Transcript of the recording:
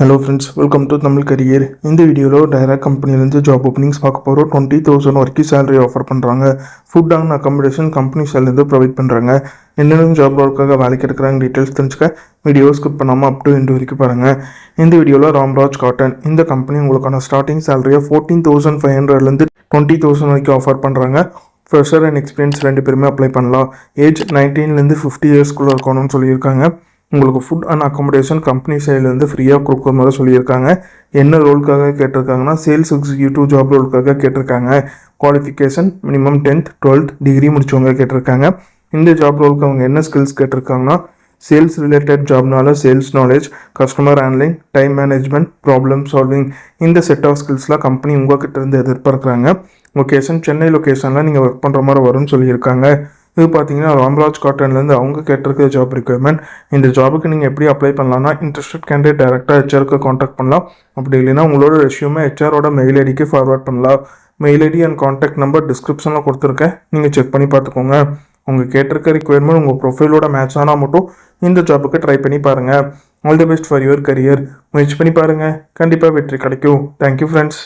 Hello friends, welcome to Tamil Career. இந்த வீடியோவில் direct கம்பெனிலேருந்து ஜாப் ஓப்பனிங்ஸ் பார்க்க போகிறோம். 20,000 வரைக்கும் சேலரி ஆஃபர் பண்ணுறாங்க. ஃபுட் அண்ட் அக்காமடேஷன் கம்பெனி சைட்லேருந்து ப்ரொவைட் பண்ணுறாங்க. என்னென்ன ஜாப் ரோலுக்காக வேலைக்கு எடுக்கிறாங்க டீட்டெயில்ஸ் தெரிஞ்சுக்க வீடியோ ஸ்கிப் பண்ணாமல் அப் டு எண்ட் வரைக்கும் பாருங்கள். இந்த வீடியோவில் ராம்ராஜ் காட்டன் இந்த கம்பெனி உங்களுக்கான ஸ்டார்டிங் சேலரியை 14,500லேருந்து 20,000 வரைக்கும் ஆஃபர் பண்ணுறாங்க. ஃப்ரெஷர் அண்ட் எக்ஸ்பீரியன்ஸ் ரெண்டு பேருமே அப்ளை பண்ணலாம். ஏஜ் 19லேருந்து 50 இயர்ஸ்க்குள்ளே இருக்கணும்னு சொல்லியிருக்காங்க. உங்களுக்கு ஃபுட் அண்ட் அக்காமடேஷன் கம்பெனி சைட்லேருந்து ஃப்ரீயாக கொடுக்குற மாதிரி சொல்லியிருக்காங்க. என்ன ரோலுக்காக கேட்டிருக்காங்கன்னா சேல்ஸ் எக்ஸிக்யூட்டிவ் ஜாப் ரோலுக்காக கேட்டிருக்காங்க. Qualification minimum 10th 12th degree முடிச்சவங்க கேட்டிருக்காங்க. இந்த ஜாப் ரோலுக்கு அவங்க என்ன ஸ்கில்ஸ் கேட்டிருக்காங்கன்னா சேல்ஸ் ரிலேட்டட் ஜாப்னால sales knowledge, customer handling, time management, problem solving இந்த செட் ஆஃப் ஸ்கில்ஸ்லாம் கம்பெனி உங்கள்கிட்ட இருந்து எதிர்பார்க்குறாங்க. லொக்கேஷன் சென்னை லொக்கேஷனில் நீங்கள் ஒர்க் பண்ணுற மாதிரி வரும்னு சொல்லியிருக்காங்க. இது பார்த்தீங்கன்னா ராம்ராஜ் காட்டன்லேருந்து அவங்க கேட்டிருக்க ஜாப் ரிக்வயர்மெண்ட். இந்த ஜாபுக்கு நீங்கள் எப்படி அப்ளை பண்ணலாம்னா இன்ட்ரெஸ்டட் கேண்டிடேட் டேரெக்டாக ஹெச்ஆருக்கு காண்டாக்ட் பண்ணலாம். அப்படி இல்லைன்னா உங்களோட ரெஷ்யூமை ஹெச்ஆரோட மெயில் ஐடிக்கு ஃபார்வர்ட் பண்ணலாம். Mail ID and contact number டிஸ்கிரிப்ஷனில் கொடுத்துருக்கேன், நீங்கள் செக் பண்ணி பார்த்துக்கோங்க. உங்கள் கேட்டிருக்க ரிக்வயர்மெண்ட் உங்கள் ப்ரொஃபைலோட மேட்ச் ஆனால் மட்டும் இந்த ஜாபுக்கு ட்ரை பண்ணி பாருங்கள். All the best for your career. முயற்சி பண்ணி பாருங்கள், கண்டிப்பாக வெற்றி கிடைக்கும். Thank you friends.